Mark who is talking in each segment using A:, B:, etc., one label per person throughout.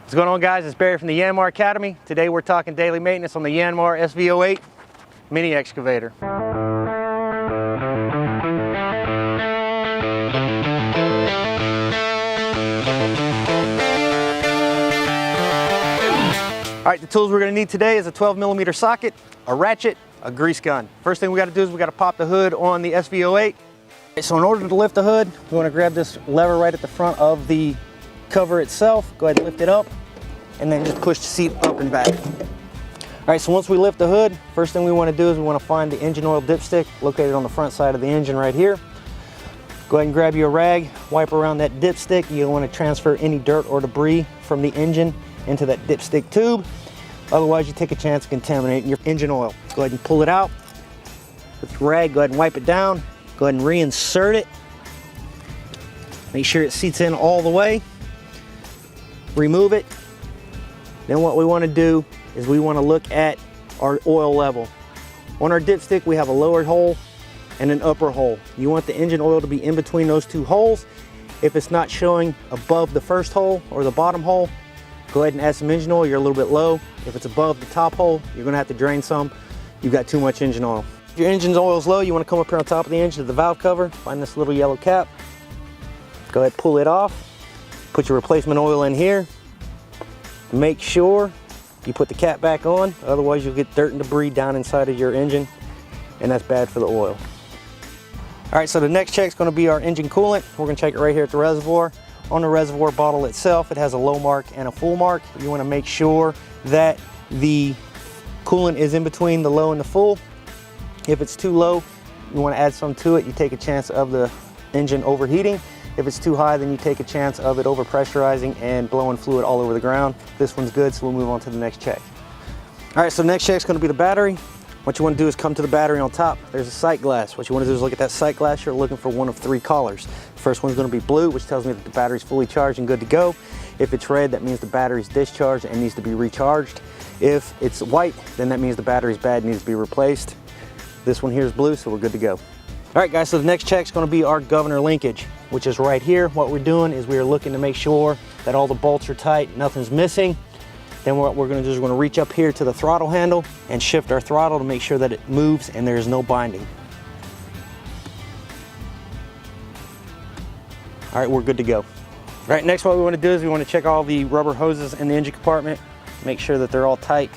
A: What's going on, guys? It's Barry from the YANMAR Academy. Today we're talking daily maintenance on the YANMAR SV08 mini excavator. All right, the tools we're going to need today is a 12mm socket, a ratchet, a grease gun. First thing we got to do is we got to pop the hood on the SV08. So in order to lift the hood, we want to grab this lever right at the front of the cover itself. Go ahead and lift it up and then just push the seat up and back. All right, so once we lift the hood, first thing we want to do is we want to find the engine oil dipstick located on the front side of the engine right here. Go ahead and grab your rag, wipe around that dipstick. You don't want to transfer any dirt or debris from the engine into that dipstick tube. Otherwise, you take a chance of contaminating your engine oil. Go ahead and pull it out. With your rag, go ahead and wipe it down. Go ahead and reinsert it. Make sure it seats in all the way. Remove it. Then what we want to do is we want to look at our oil level. On our dipstick, we have a lower hole and an upper hole. You want the engine oil to be in between those two holes. If it's not showing above the first hole or the bottom hole, go ahead and add some engine oil. You're a little bit low. If it's above the top hole, you're going to have to drain some. You've got too much engine oil. If your engine's oil is low, you want to come up here on top of the engine to the valve cover, find this little yellow cap. Go ahead, pull it off. Put your replacement oil in here. Make sure you put the cap back on, otherwise you'll get dirt and debris down inside of your engine, and that's bad for the oil. All right, so the next check is going to be our engine coolant. We're going to check it right here at the reservoir. On the reservoir bottle itself, it has a low mark and a full mark. You want to make sure that the coolant is in between the low and the full. If it's too low, you want to add some to it. You take a chance of the engine overheating. If it's too high, then you take a chance of it overpressurizing and blowing fluid all over the ground. This one's good, so we'll move on to the next check. All right, so the next check is going to be the battery. What you want to do is come to the battery on top. There's a sight glass. What you want to do is look at that sight glass. You're looking for one of three colors. The first one's going to be blue, which tells me that the battery's fully charged and good to go. If it's red, that means the battery's discharged and needs to be recharged. If it's white, then that means the battery's bad and needs to be replaced. This one here is blue, so we're good to go. All right, guys, so the next check is going to be our governor linkage, which is right here. What we're doing is we are looking to make sure that all the bolts are tight, nothing's missing. Then what we're going to do is we're going to reach up here to the throttle handle and shift our throttle to make sure that it moves and there is no binding. All right, we're good to go. All right, next what we want to do is we want to check all the rubber hoses in the engine compartment, make sure that they're all tight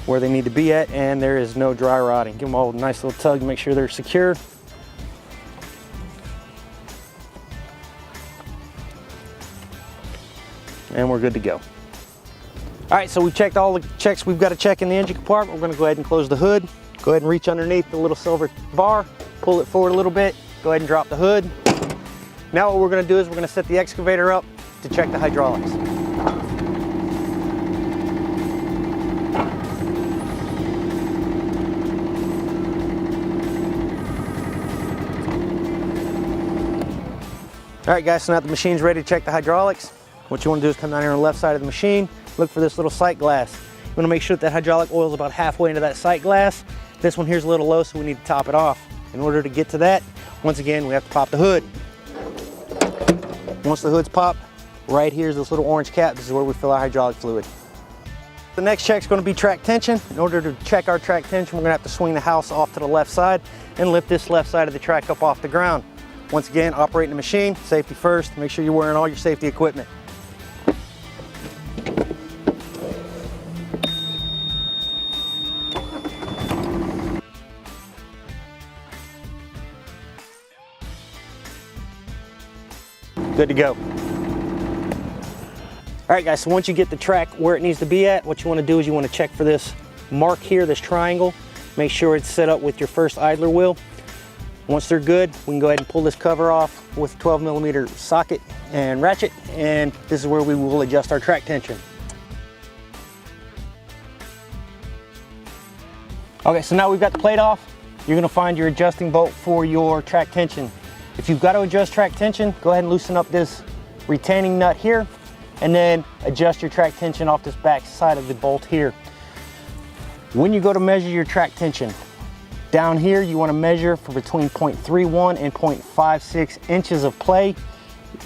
A: where they need to be at and there is no dry rotting. Give them all a nice little tug to make sure they're secure. And we're good to go. All right, so we've checked all the checks we've got to check in the engine compartment. We're going to go ahead and close the hood. Go ahead and reach underneath the little silver bar, pull it forward a little bit, go ahead and drop the hood. Now what we're going to do is we're going to set the excavator up to check the hydraulics. All right, guys, so now the machine's ready to check the hydraulics. What you want to do is come down here on the left side of the machine, look for this little sight glass. You want to make sure that hydraulic oil is about halfway into that sight glass. This one here is a little low, so we need to top it off. In order to get to that, once again, we have to pop the hood. Once the hood's popped, right here is this little orange cap. This is where we fill our hydraulic fluid. The next check is going to be track tension. In order to check our track tension, we're going to have to swing the house off to the left side and lift this left side of the track up off the ground. Once again, operating the machine, safety first. Make sure you're wearing all your safety equipment. Good to go. All right, guys, so once you get the track where it needs to be at, what you want to do is you want to check for this mark here, this triangle. Make sure it's set up with your first idler wheel. Once they're good, we can go ahead and pull this cover off with a 12mm socket and ratchet, and this is where we will adjust our track tension. Okay, so now we've got the plate off. You're going to find your adjusting bolt for your track tension. If you've got to adjust track tension, go ahead and loosen up this retaining nut here and then adjust your track tension off this back side of the bolt here. When you go to measure your track tension, down here you want to measure for between 0.31 and 0.56 inches of play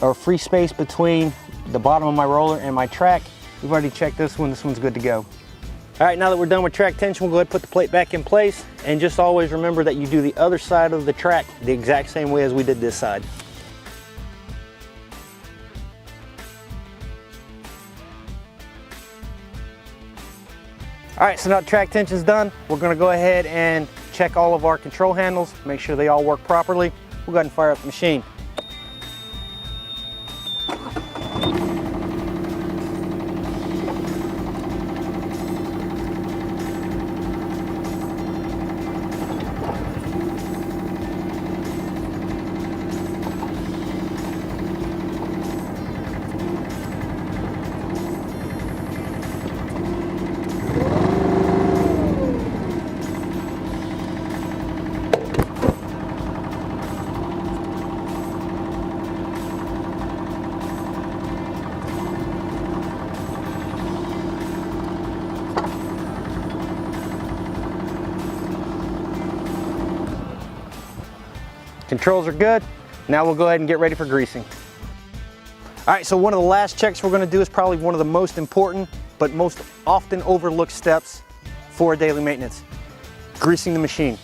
A: or free space between the bottom of my roller and my track. We've already checked this one's good to go. All right, now that we're done with track tension, we'll go ahead and put the plate back in place. And just always remember that you do the other side of the track the exact same way as we did this side. All right, so now track tension's done. We're gonna go ahead and check all of our control handles, make sure they all work properly. We'll go ahead and fire up the machine. Controls are good. Now we'll go ahead and get ready for greasing. All right, so one of the last checks we're gonna do is probably one of the most important, but most often overlooked steps for daily maintenance: greasing the machine.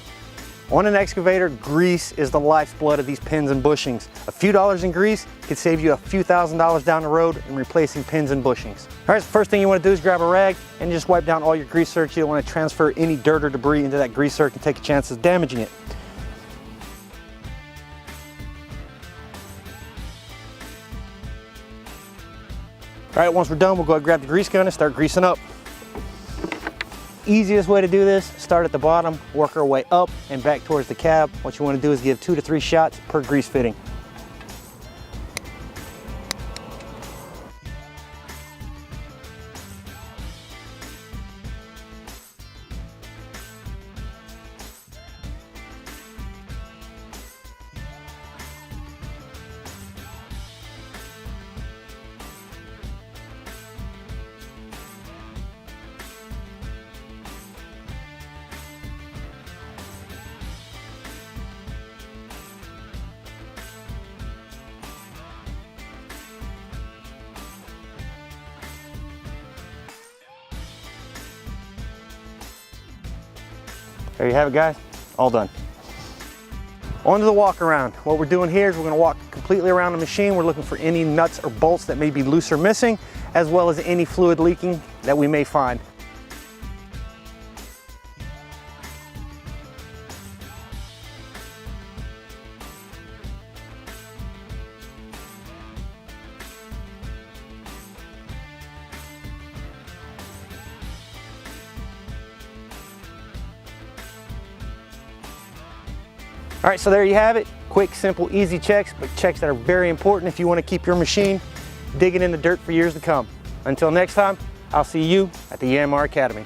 A: On an excavator, grease is the lifeblood of these pins and bushings. A few dollars in grease could save you a few $1,000s down the road in replacing pins and bushings. All right, so first thing you wanna do is grab a rag and just wipe down all your grease zerk. You don't wanna transfer any dirt or debris into that grease zerk and take a chance of damaging it. All right, once we're done, we'll go ahead and grab the grease gun and start greasing up. Easiest way to do this, start at the bottom, work our way up and back towards the cab. What you want to do is give 2 to 3 shots per grease fitting. There you have it, guys, all done. On to the walk around. What we're doing here is we're gonna walk completely around the machine. We're looking for any nuts or bolts that may be loose or missing, as well as any fluid leaking that we may find. All right, so there you have it. Quick, simple, easy checks, but checks that are very important if you want to keep your machine digging in the dirt for years to come. Until next time, I'll see you at the YANMAR Academy.